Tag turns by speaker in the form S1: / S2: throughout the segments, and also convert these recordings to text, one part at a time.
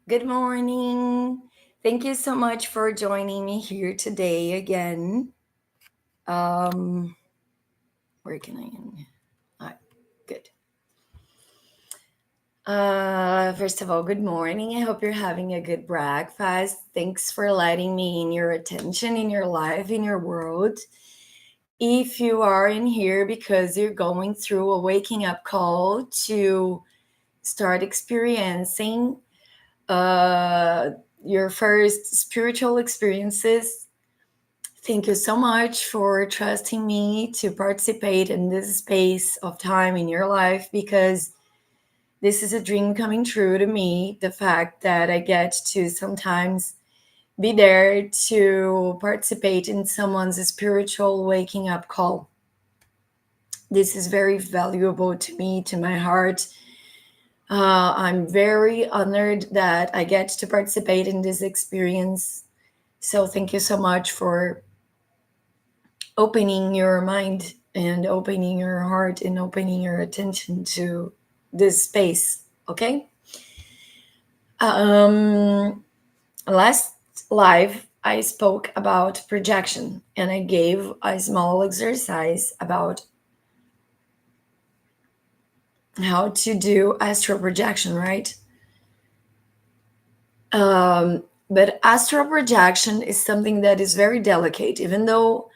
S1: Good morning. Thank you so much for joining me here today again. Um, where can I? Good. First of all, good morning. I hope you're having a good breakfast. Thanks for letting me in your attention, in your life, in your world. If you are in here because you're going through a waking up call to start experiencing uh, your first spiritual experiences, thank you so much for trusting me to participate in this space of time in your life because this is a dream coming true to me. The fact that I get to sometimes be there to participate in someone's spiritual waking up call. This is very valuable to me, to my heart. I'm very honored that I get to participate in this experience. So, thank you so much for opening your mind and opening your heart and opening your attention to this space. Okay. Um, Last live, I spoke about projection and I gave a small exercise about how to do astral projection, right? But astral projection is something that is very delicate, even though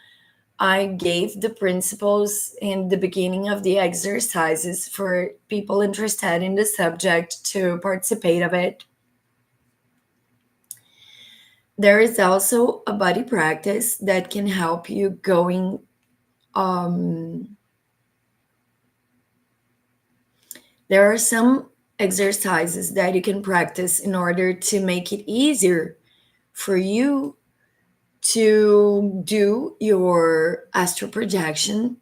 S1: I gave the principles in the beginning of the exercises for people interested in the subject to participate of it. There is also a body practice that can help you going. Um, there are some exercises that you can practice in order to make it easier for you to do your astral projection.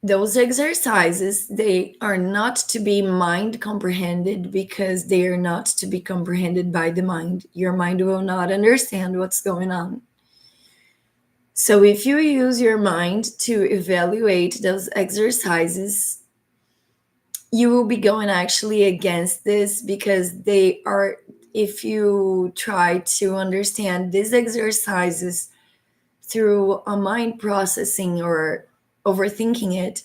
S1: Those exercises, they are not to be mind comprehended because they are not to be comprehended by the mind. Your mind will not understand what's going on. So if you use your mind to evaluate those exercises, you will be going actually against this because they are, if you try to understand these exercises through a mind processing or overthinking it,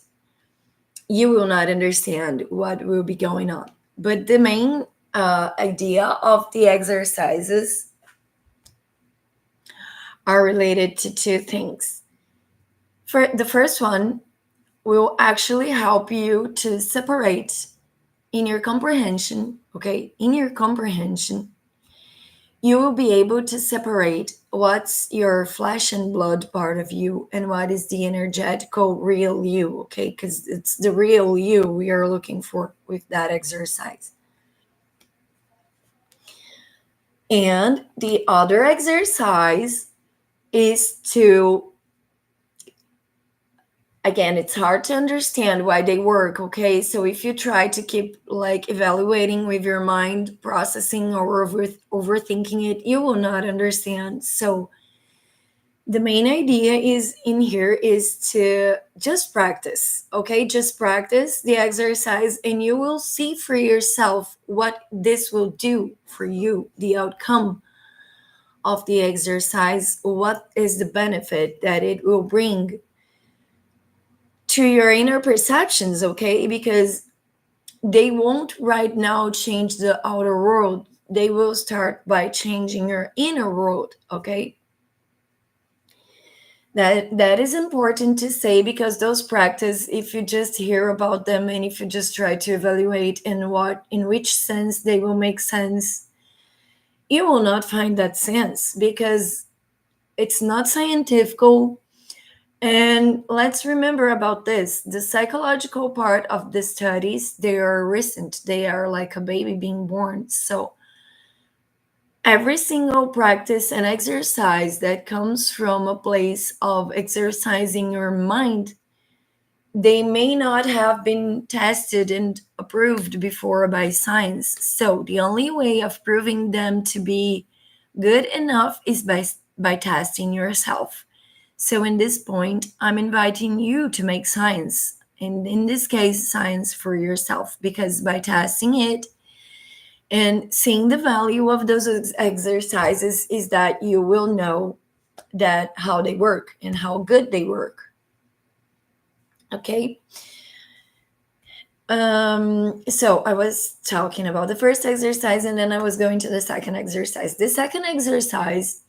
S1: you will not understand what will be going on. But the main idea of the exercises are related to two things. For the first one, will actually help you to separate in your comprehension, okay? In your comprehension, you will be able to separate what's your flesh and blood part of you and what is the energetical real you, okay? Because it's the real you we are looking for with that exercise. And the other exercise is to, again, it's hard to understand why they work, okay? So if you try to keep like evaluating with your mind, processing or overthinking it, you will not understand. So the main idea is in here is to just practice, okay? Just practice the exercise and you will see for yourself what this will do for you, the outcome of the exercise, what is the benefit that it will bring to your inner perceptions, okay? Because they won't right now change the outer world. They will start by changing your inner world, okay? That is important to say because those practice, if you just hear about them and if you just try to evaluate in which sense they will make sense, you will not find that sense because it's not scientific. And let's remember about this. The psychological part of the studies, they are recent. They are like a baby being born. So every single practice and exercise that comes from a place of exercising your mind, they may not have been tested and approved before by science. So the only way of proving them to be good enough is by testing yourself. So in this point, I'm inviting you to make science, and in this case, science for yourself, because by testing it, And seeing the value of those exercises is that you will know that how they work and how good they work. Okay. So I was talking about the first exercise and then I was going to the second exercise. The second exercise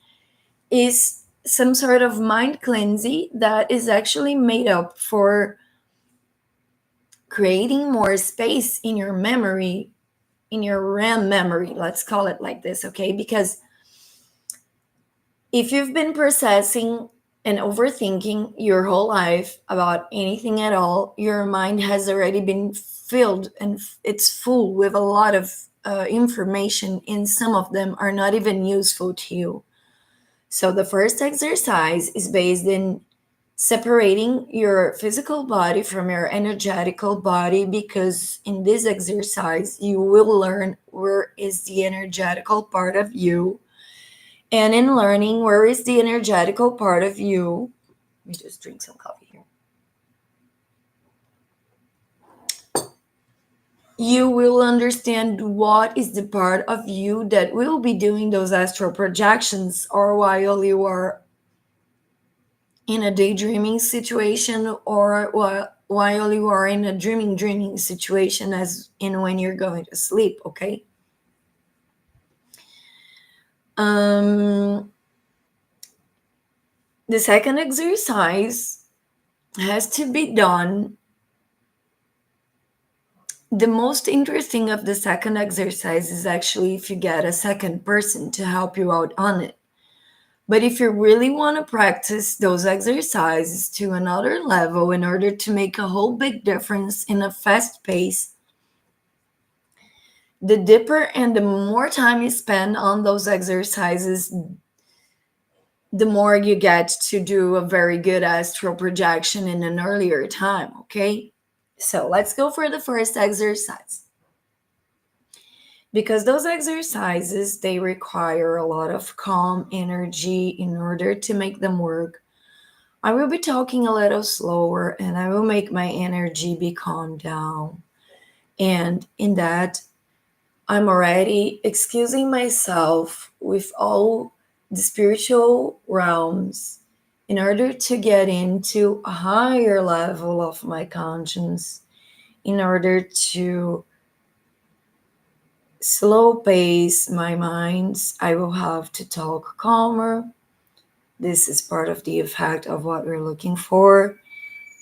S1: is some sort of mind cleansing that is actually made up for creating more space in your memory, in your RAM memory, let's call it like this, okay? Because if you've been processing and overthinking your whole life about anything at all, your mind has already been filled and it's full with a lot of information, and some of them are not even useful to you. So, the first exercise is based in separating your physical body from your energetical body, because in this exercise, you will learn where is the energetical part of you, and in learning where is the energetical part of you, let me just drink some coffee here. You will understand what is the part of you that will be doing those astral projections, or while you are in a daydreaming situation, or while you are in a dreaming situation, as in when you're going to sleep, okay? Um, the second exercise has to be done. The most interesting of the second exercise is actually if you get a second person to help you out on it. But if you really want to practice those exercises to another level in order to make a whole big difference in a fast pace, the deeper and the more time you spend on those exercises, the more you get to do a very good astral projection in an earlier time, okay? So let's go for the first exercise. Because those exercises, they require a lot of calm energy in order to make them work. I will be talking a little slower and I will make my energy be calmed down. And in that, I'm already excusing myself with all the spiritual realms in order to get into a higher level of my conscience, in order to slow pace my minds. I will have to talk calmer. This is part of the effect of what we're looking for,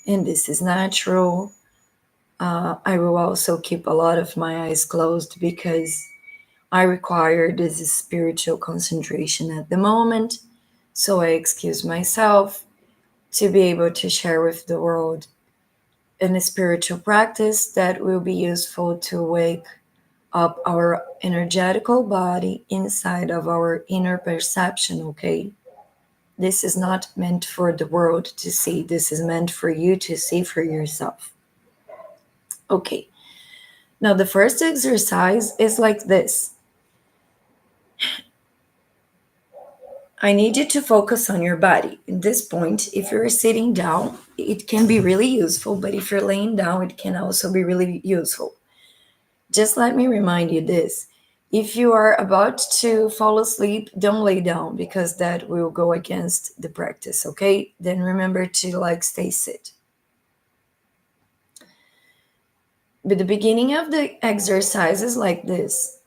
S1: and this is natural. I will also keep a lot of my eyes closed because I require this spiritual concentration at the moment. So I excuse myself to be able to share with the world in a spiritual practice that will be useful to wake up our energetical body inside of our inner perception, okay? This is not meant for the world to see. This is meant for you to see for yourself. Okay. Now, the first exercise is like this. I need you to focus on your body. At this point, if you're sitting down, it can be really useful, but if you're laying down, it can also be really useful. Just let me remind you this. If you are about to fall asleep, don't lay down because that will go against the practice, okay? Then remember to stay sit. But the beginning of the exercise is like this.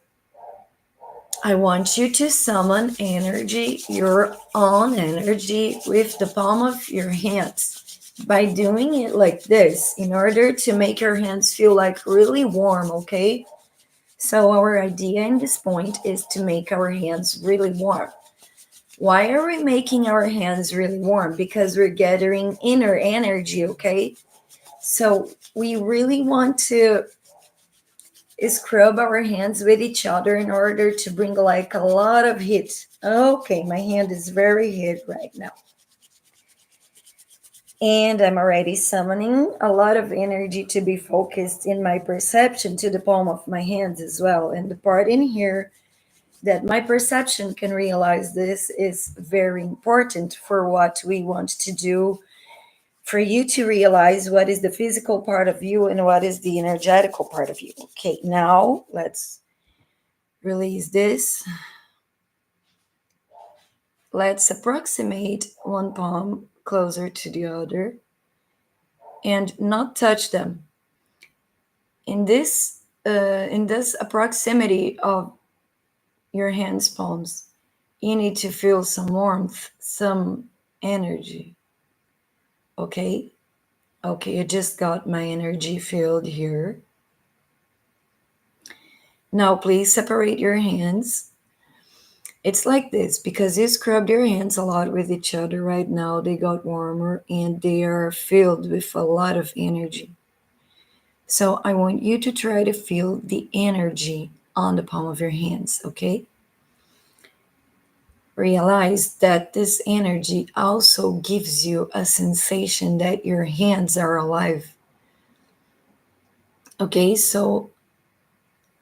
S1: I want you to summon energy, your own energy, with the palm of your hands. By doing it like this, in order to make your hands feel like really warm, okay? So our idea in this point is to make our hands really warm. Why are we making our hands really warm? Because we're gathering inner energy, okay? So we really want to scrub our hands with each other in order to bring a lot of heat. Okay, my hand is very hot right now. And I'm already summoning a lot of energy to be focused in my perception to the palm of my hands as well. And the part in here that my perception can realize this is very important for what we want to do, for you to realize what is the physical part of you and what is the energetical part of you. Okay, now let's Release this. Let's approximate one palm closer to the other and not touch them. In this proximity of your hands palms, you need to feel some warmth, some energy. Okay? Okay, I just got my energy field here. Now please separate your hands. It's like this because you scrubbed your hands a lot with each other right now. They got warmer and they are filled with a lot of energy. So I want you to try to feel the energy on the palm of your hands, okay? Realize that this energy also gives you a sensation that your hands are alive. Okay, so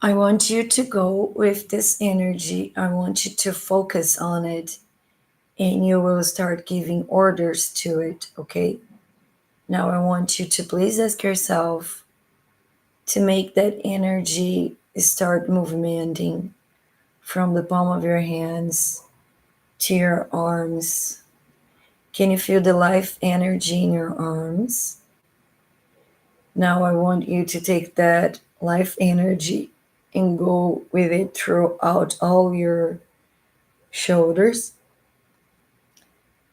S1: I want you to go with this energy. I want you to focus on it and you will start giving orders to it, okay? Now I want you to please ask yourself to make that energy start movementing from the palm of your hands to your arms. Can you feel the life energy in your arms? Now I want you to take that life energy and go with it throughout all your shoulders.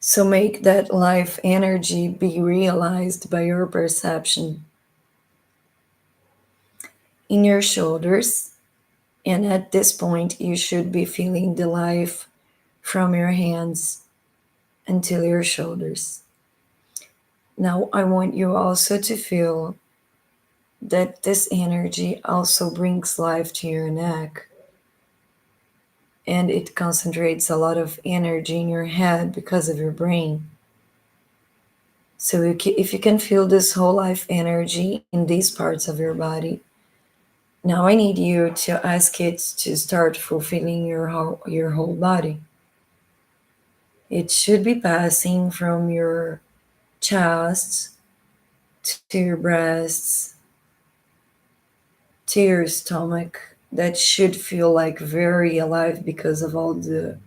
S1: So make that life energy be realized by your perception in your shoulders. And at this point, you should be feeling the life from your hands until your shoulders. Now, I want you also to feel that this energy also brings life to your neck and it concentrates a lot of energy in your head because of your brain. So, if you can feel this whole life energy in these parts of your body, now I need you to ask it to start fulfilling your whole body. It should be passing from your chest to your breasts to your stomach. That should feel like very alive because of all the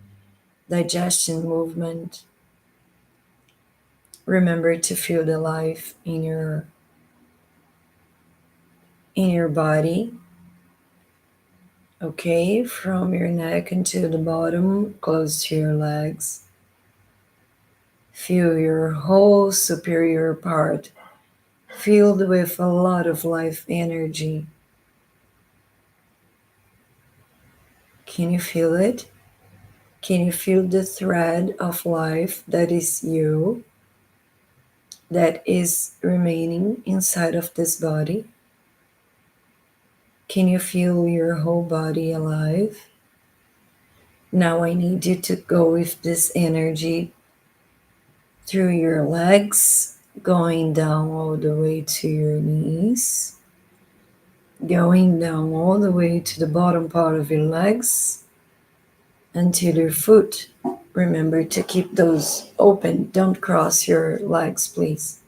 S1: digestion movement. Remember to feel the life in your body. Okay, from your neck into the bottom, close to your legs. Feel your whole superior part filled with a lot of life energy. Can you feel it? Can you feel the thread of life that is you, that is remaining inside of this body? Can you feel your whole body alive? Now I need you to go with this energy through your legs, going down all the way to your knees, going down all the way to the bottom part of your legs until your foot. Remember to keep those open. Don't cross your legs, please.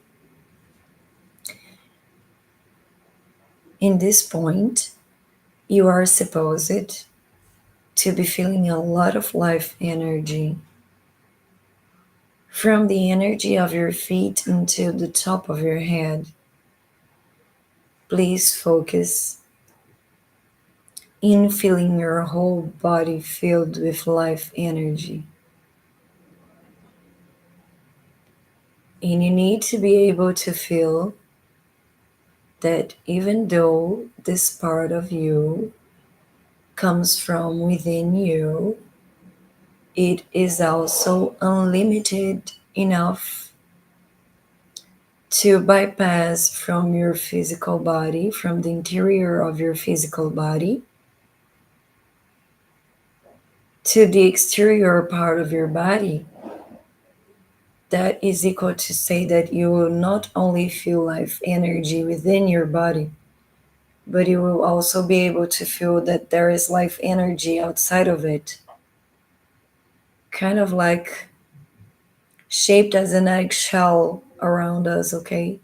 S1: In this point, you are supposed to be feeling a lot of life energy from the energy of your feet into the top of your head. Please focus in feeling your whole body filled with life energy. And you need to be able to feel that even though this part of you comes from within you, it is also unlimited enough to bypass from your physical body, from the interior of your physical body, to the exterior part of your body. That is equal to say that you will not only feel life energy within your body, but you will also be able to feel that there is life energy outside of it, kind of like shaped as an eggshell around us, okay?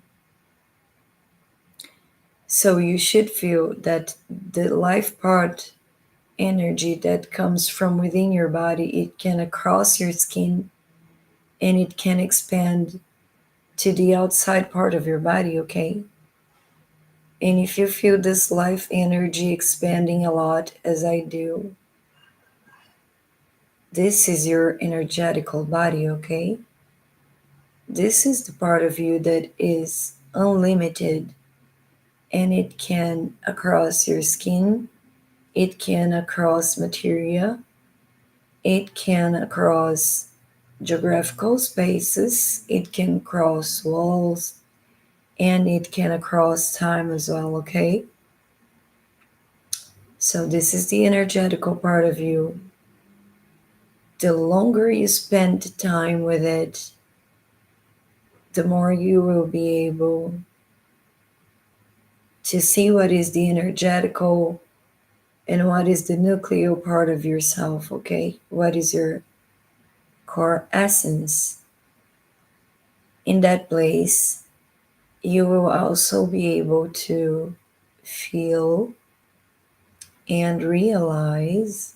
S1: So you should feel that the life part energy that comes from within your body. It can cross your skin and it can expand to the outside part of your body, okay? And if you feel this life energy expanding a lot, as I do, this is your energetical body, okay? This is the part of you that is unlimited and it can across your skin, it can across materia, it can across geographical spaces, it can cross walls, and it can across time as well, okay? So, this is the energetical part of you. The longer you spend time with it, the more you will be able to see what is the energetical and what is the nuclear part of yourself, okay? What is your core essence? In that place, you will also be able to feel and realize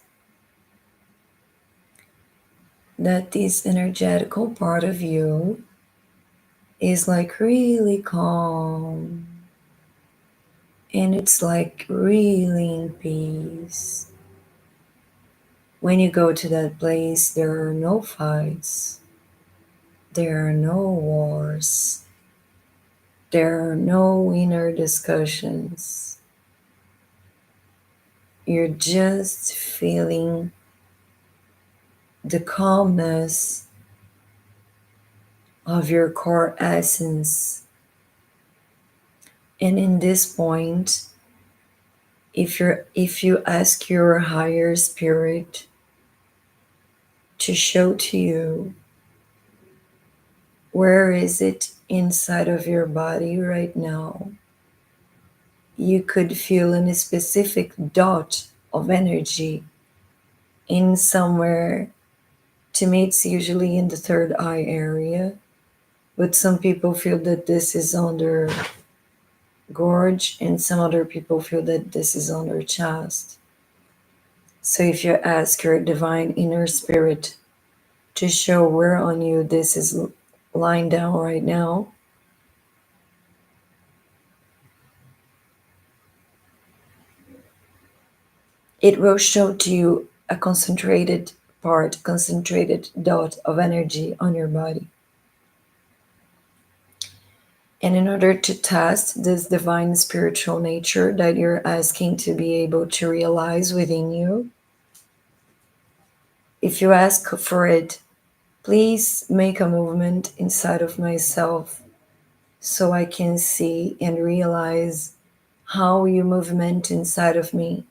S1: that this energetical part of you is like really calm and it's like really in peace. When you go to that place, there are no fights, there are no wars, there are no inner discussions. You're just feeling the calmness of your core essence. And in this point, if you ask your higher spirit to show to you where is it inside of your body right now, you could feel in a specific dot of energy in somewhere. To me, it's usually in the third eye area, but some people feel that this is on their gorge, and some other people feel that this is on their chest. So if you ask your divine inner spirit to show where on you this is lying down right now, it will show to you a concentrated part, concentrated dot of energy on your body. And in order to test this divine spiritual nature that you're asking to be able to realize within you, if you ask for it, please make a movement inside of myself so I can see and realize how you movement inside of me.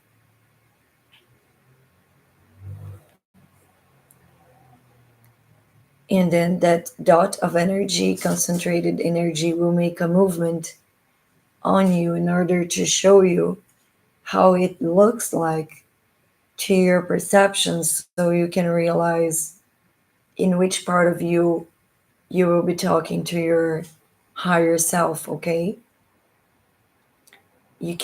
S1: And then that dot of energy, concentrated energy, will make a movement on you in order to show you how it looks like to your perceptions so you can realize in which part of you will be talking to your higher self, okay? You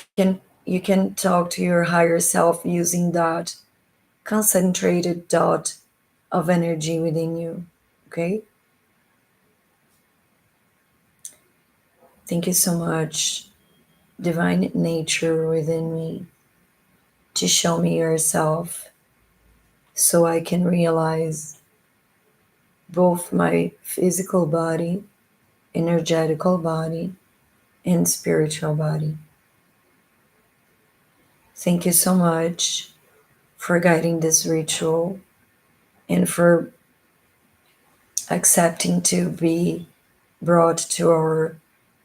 S1: can talk to your higher self using that concentrated dot of energy within you, okay? Thank you so much, divine nature within me, to show me yourself so I can realize both my physical body, energetical body, and spiritual body. Thank you so much for guiding this ritual and for accepting to be brought to our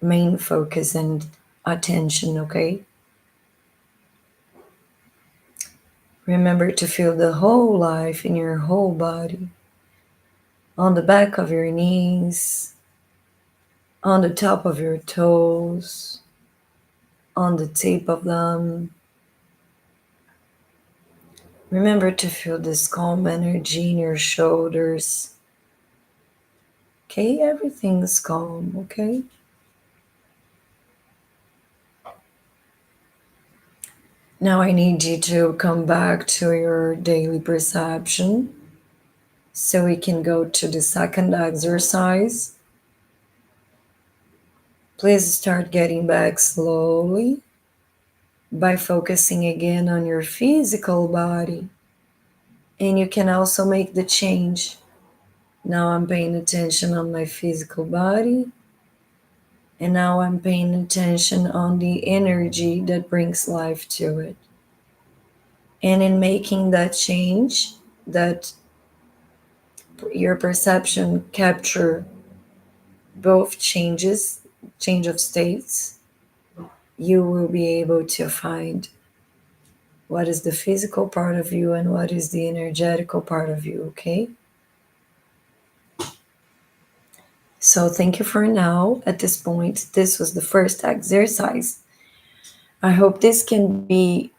S1: main focus and attention, okay? Remember to feel the whole life in your whole body, on the back of your knees, on the top of your toes, on the tip of them. Remember to feel this calm energy in your shoulders. Okay, everything's calm, okay? Now I need you to come back to your daily perception so we can go to the second exercise. Please start getting back slowly by focusing again on your physical body. And you can also make the change. Now I'm paying attention on my physical body, and now I'm paying attention on the energy that brings life to it. And in making that change, that your perception capture both change of states, you will be able to find what is the physical part of you and what is the energetical part of you, okay? So thank you for now. At this point, this was the first exercise. I hope this can be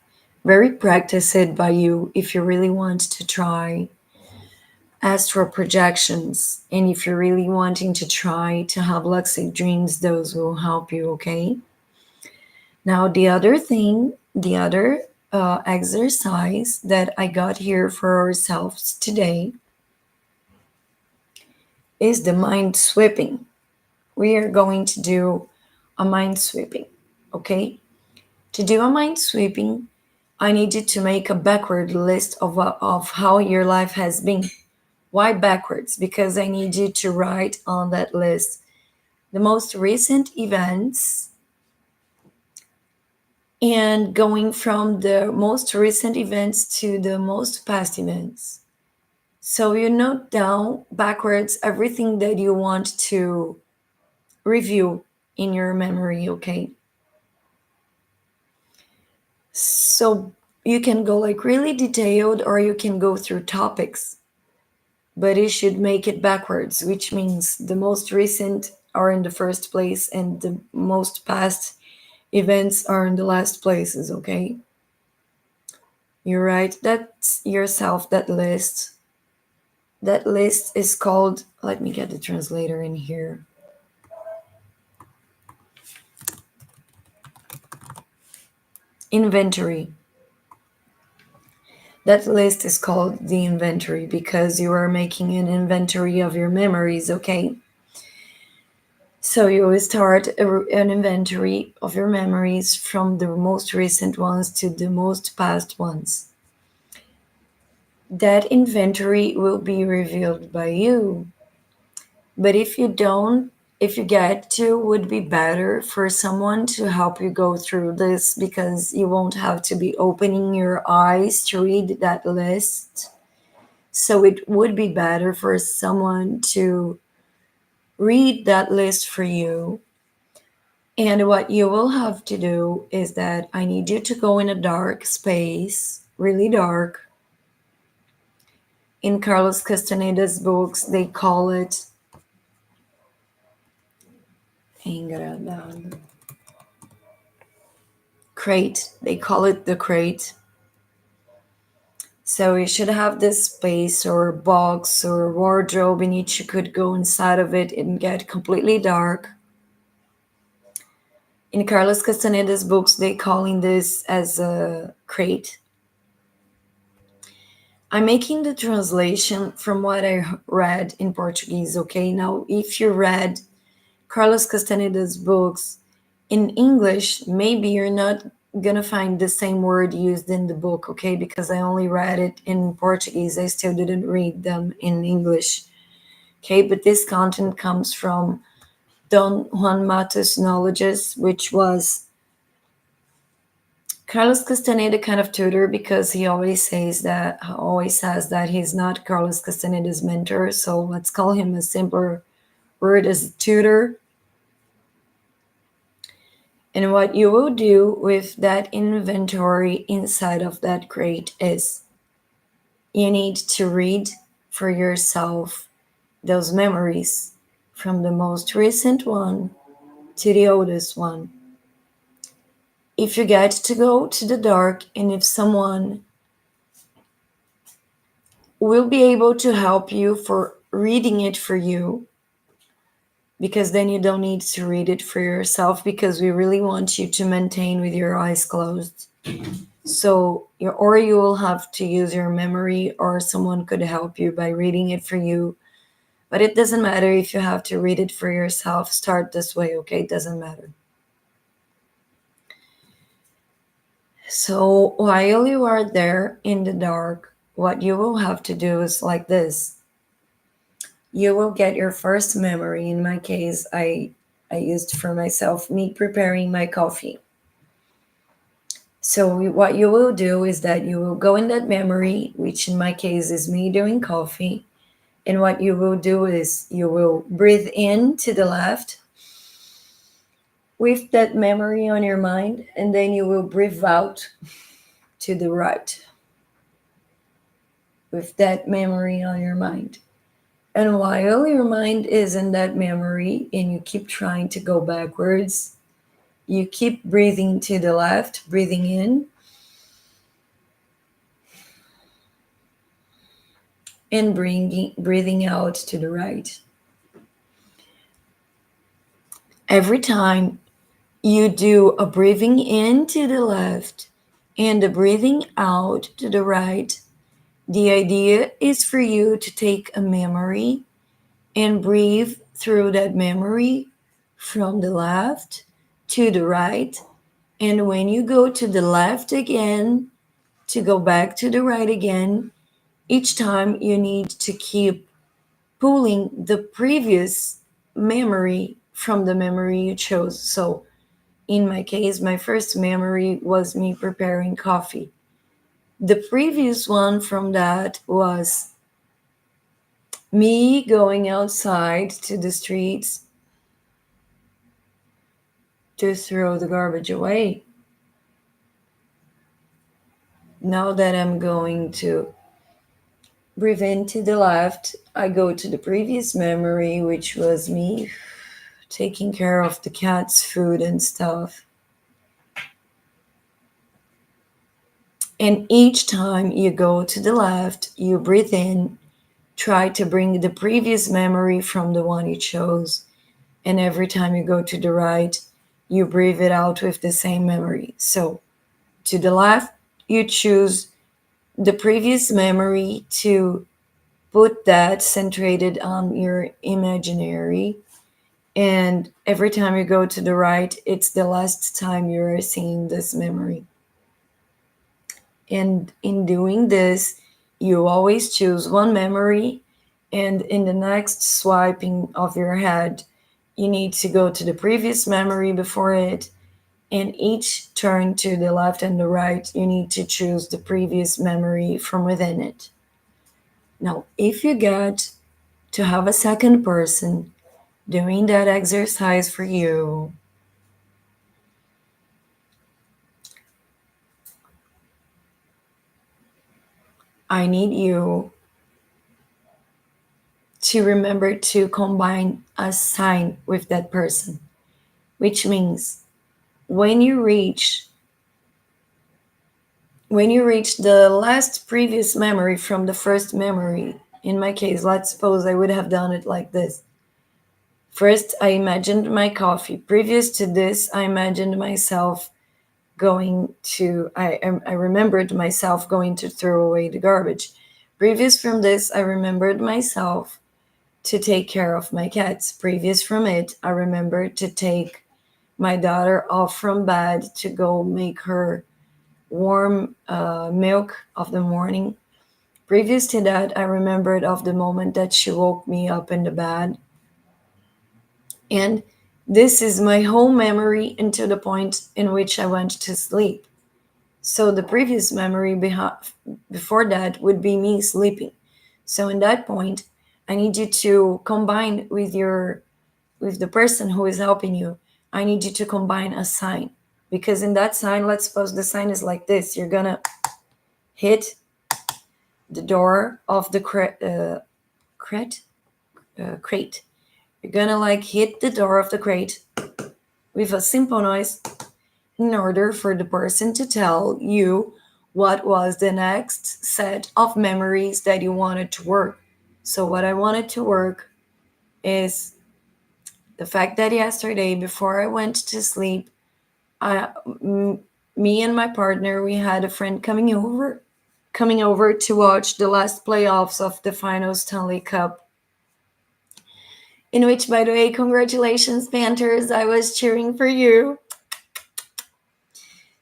S1: very practiced by you if you really want to try astral projections, and if you're really wanting to try to have lucid dreams, those will help you, okay? Now, the other exercise that I got here for ourselves today is the mind sweeping. We are going to do a mind sweeping, okay? To do a mind sweeping, I need you to make a backward list of how your life has been. Why backwards? Because I need you to write on that list the most recent events and going from the most recent events to the most past events. So you note down backwards everything that you want to review in your memory, okay? So you can go like really detailed or you can go through topics, but you should make it backwards, which means the most recent are in the first place and the most past events are in the last places, okay? You write that yourself, that list. That list is called, let me get the translator in here. Inventory. That list is called the inventory because you are making an inventory of your memories, okay? So you will start an inventory of your memories from the most recent ones to the most past ones. That inventory will be revealed by you. But if you don't, if you get to, would be better for someone to help you go through this because you won't have to be opening your eyes to read that list. So it would be better for someone to read that list for you. And what you will have to do is that I need you to go in a dark space, really dark. In Carlos Castaneda's books, they call it engradado. Crate. They call it the crate. So you should have this space or box or wardrobe in which you could go inside of it and get completely dark. In Carlos Castaneda's books, they calling this as a crate. I'm making the translation from what I read in Portuguese, okay? Now, if you read Carlos Castaneda's books in English, maybe you're not gonna find the same word used in the book, okay? Because I only read it in Portuguese, I still didn't read them in English, okay? But this content comes from Don Juan Matos' knowledges, which was Carlos Castaneda kind of tutor because he always says that he's not Carlos Castaneda's mentor. So let's call him a simpler word as a tutor. And what you will do with that inventory inside of that crate is you need to read for yourself those memories from the most recent one to the oldest one. If you get to go to the dark and if someone will be able to help you for reading it for you, because then you don't need to read it for yourself because we really want you to maintain with your eyes closed. So, or you will have to use your memory, or someone could help you by reading it for you. But it doesn't matter if you have to read it for yourself. Start this way, okay? It doesn't matter. So, while you are there in the dark, what you will have to do is like this. You will get your first memory. In my case, I used for myself me preparing my coffee. So what you will do is that you will go in that memory, which in my case is me doing coffee. And what you will do is you will breathe in to the left with that memory on your mind, and then you will breathe out to the right with that memory on your mind. And while your mind is in that memory and you keep trying to go backwards, you keep breathing to the left, breathing in, and breathing out to the right. Every time you do a breathing in to the left and a breathing out to the right, the idea is for you to take a memory and breathe through that memory from the left to the right. And when you go to the left again, to go back to the right again, each time you need to keep pulling the previous memory from the memory you chose. So in my case, my first memory was me preparing coffee. The previous one from that was me going outside to the streets to throw the garbage away. Now that I'm going to breathe in to the left, I go to the previous memory, which was me taking care of the cat's food and stuff. And each time you go to the left, you breathe in, try to bring the previous memory from the one you chose. And every time you go to the right, you breathe it out with the same memory. So to the left, you choose the previous memory to put that centered on your imaginary. And every time you go to the right, it's the last time you're seeing this memory. And in doing this, you always choose one memory, and in the next swiping of your head, you need to go to the previous memory before it. And each turn to the left and the right, you need to choose the previous memory from within it. Now, if you get to have a second person doing that exercise for you, I need you to remember to combine a sign with that person, which means when you reach when you reach the last previous memory from the first memory, in my case, let's suppose I would have done it like this. First, I imagined my coffee. Previous to this, I imagined myself I remembered myself going to throw away the garbage. Previous from this, I remembered myself to take care of my cats. Previous from it, I remembered to take my daughter off from bed to go make her warm milk of the morning. Previous to that, I remembered of the moment that she woke me up in the bed. And this is my whole memory until the point in which I went to sleep. So the previous memory before that would be me sleeping. So in that point, I need you to combine with the person who is helping you. I need you to combine a sign, because in that sign, let's suppose the sign is like this. You're gonna hit the door of the crate. You're gonna like hit the door of the crate with a simple noise in order for the person to tell you what was the next set of memories that you wanted to work. So, what I wanted to work is the fact that yesterday, before I went to sleep, I, Me and my partner, we had a friend coming over to watch the last playoffs of the final Stanley Cup, in which, by the way, congratulations, Panthers, I was cheering for you.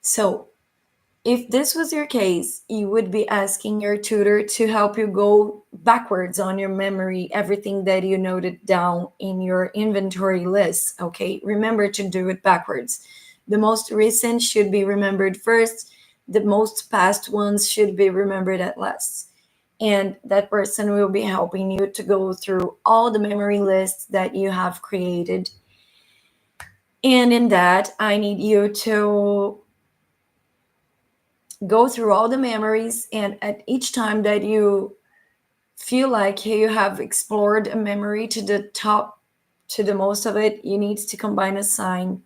S1: So, if this was your case, you would be asking your tutor to help you go backwards on your memory, everything that you noted down in your inventory list. Okay, remember to do it backwards. The most recent should be remembered first, the most past ones should be remembered at last. And that person will be helping you to go through all the memory lists that you have created. And in that, I need you to go through all the memories, and at each time that you feel like you have explored a memory to the top, to the most of it, you need to combine a sign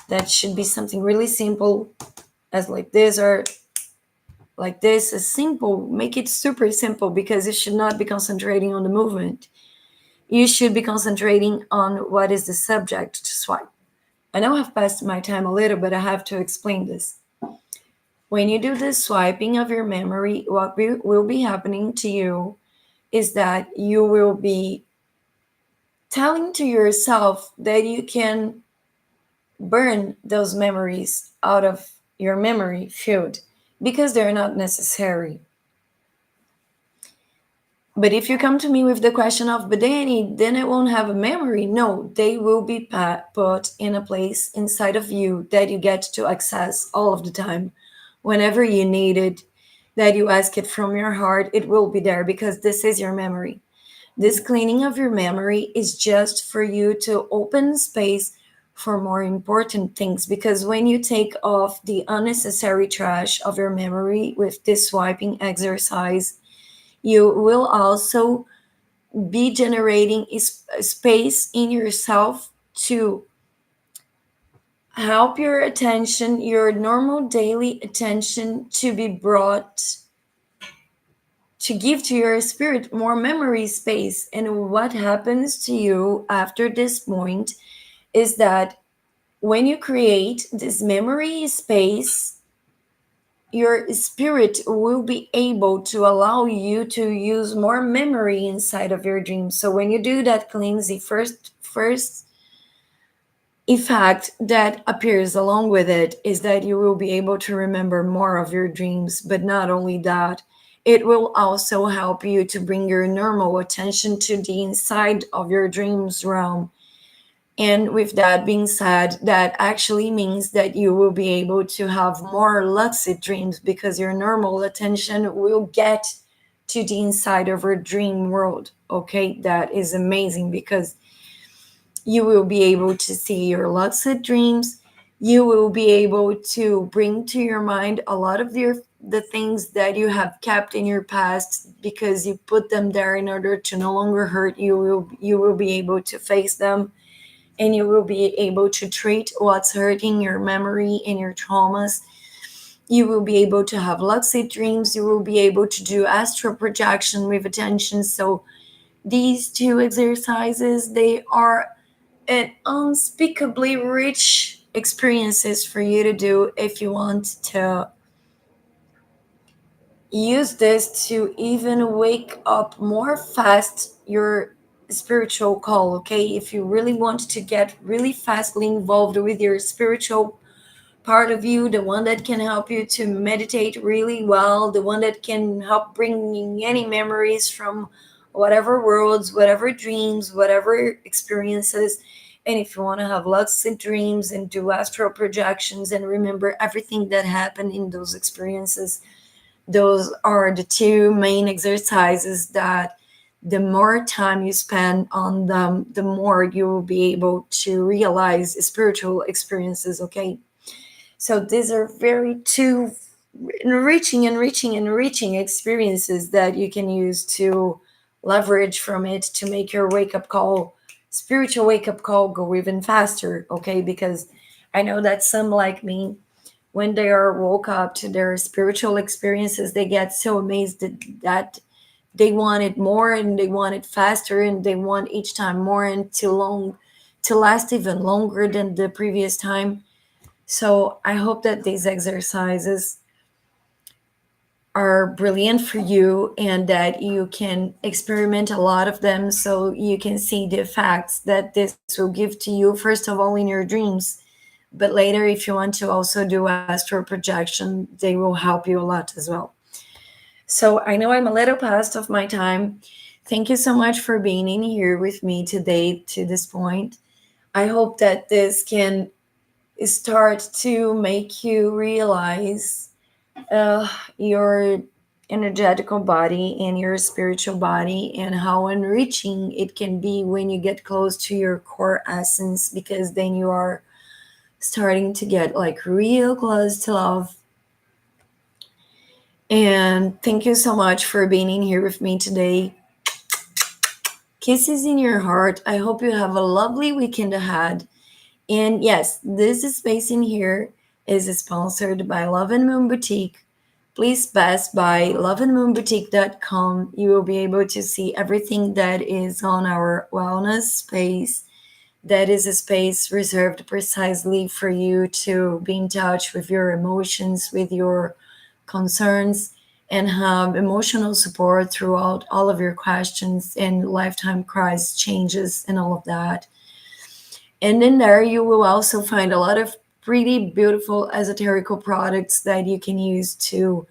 S1: that should be something really simple, as like this or like this. Is simple, make it super simple, because you should not be concentrating on the movement, you should be concentrating on what is the subject to swipe. I know I've passed my time a little, but I have to explain this. When you do the swiping of your memory, what will be happening to you is that you will be telling to yourself that you can burn those memories out of your memory field because they're not necessary. But if you come to me with the question of, but Danny, then I won't have a memory. No, they will be put in a place inside of you that you get to access all of the time. Whenever you need it, that you ask it from your heart, it will be there because this is your memory. This cleaning of your memory is just for you to open space for more important things, because when you take off the unnecessary trash of your memory with this swiping exercise, you will also be generating space in yourself to help your attention, your normal daily attention, to be brought, to give to your spirit more memory space. And what happens to you after this point is that when you create this memory space, your spirit will be able to allow you to use more memory inside of your dreams. So when you do that cleansing, first effect that appears along with it is that you will be able to remember more of your dreams. But not only that, it will also help you to bring your normal attention to the inside of your dreams realm. And with that being said, that actually means that you will be able to have more lucid dreams because your normal attention will get to the inside of your dream world. Okay, that is amazing because you will be able to see your lucid dreams. You will be able to bring to your mind a lot of the things that you have kept in your past because you put them there in order to no longer hurt you. You will be able to face them, and you will be able to treat what's hurting your memory and your traumas. You will be able to have lucid dreams. You will be able to do astral projection with attention. So these two exercises, they are an unspeakably rich experiences for you to do if you want to use this to even wake up more fast your spiritual call. Okay, if you really want to get really fastly involved with your spiritual part of you, the one that can help you to meditate really well, the one that can help bring any memories from whatever worlds, whatever dreams, whatever experiences. And if you want to have lucid dreams and do astral projections and remember everything that happened in those experiences, those are the two main exercises that the more time you spend on them, the more you will be able to realize spiritual experiences. Okay, so these are very two enriching experiences that you can use to leverage from it to make your wake up call, spiritual wake up call, go even faster. Okay, because I know that some like me, when they are woke up to their spiritual experiences, they get so amazed that they want it more and they want it faster and they want each time more and to last even longer than the previous time. So I hope that these exercises are brilliant for you and that you can experiment a lot of them so you can see the effects that this will give to you, first of all, in your dreams. But later, if you want to also do astral projection, they will help you a lot as well. So I know I'm a little past of my time. Thank you so much for being in here with me today to this point. I hope that this can start to make you realize uh, your energetical body and your spiritual body and how enriching it can be when you get close to your core essence, because then you are starting to get like real close to love. And thank you so much for being in here with me today. Kisses in your heart. I hope you have a lovely weekend ahead. And yes, this space in here is sponsored by Love and Moon Boutique. Please pass by loveandmoonboutique.com. You will be able to see everything that is on our wellness space. That is a space reserved precisely for you to be in touch with your emotions, with your concerns, and have emotional support throughout all of your questions and lifetime crisis changes and all of that. And in there, you will also find a lot of pretty beautiful esoterical products that you can use to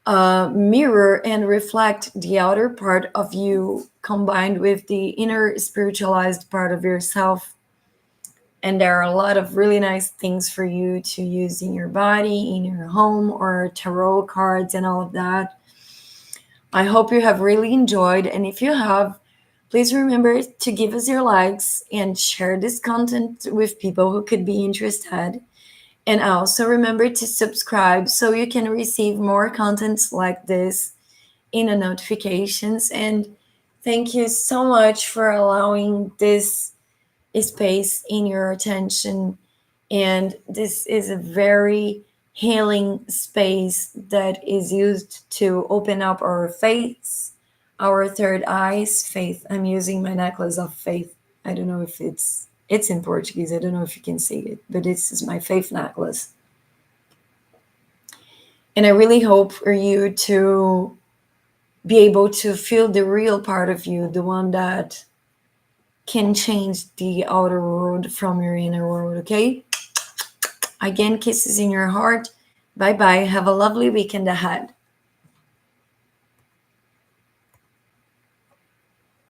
S1: mirror and reflect the outer part of you combined with the inner spiritualized part of yourself. And there are a lot of really nice things for you to use in your body, in your home, or tarot cards and all of that. I hope you have really enjoyed. And if you have, please remember to give us your likes and share this content with people who could be interested. And also remember to subscribe so you can receive more contents like this in the notifications. And thank you so much for allowing this space in your attention. And this is a very healing space that is used to open up our faiths, our third eyes. Faith. I'm using my necklace of faith. I don't know if it's in Portuguese. I don't know if you can see it, but this is my faith necklace. And I really hope for you to be able to feel the real part of you, the one that can change the outer world from your inner world, okay? Again, kisses in your heart. Bye bye. Have a lovely weekend ahead.